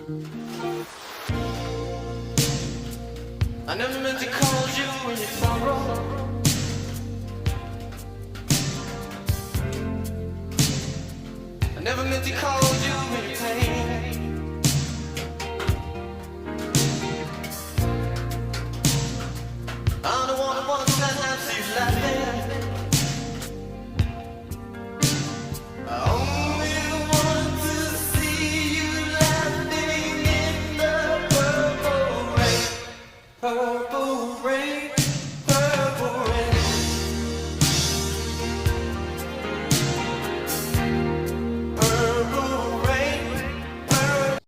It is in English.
I never meant to call you in your sorrow. I never meant to call you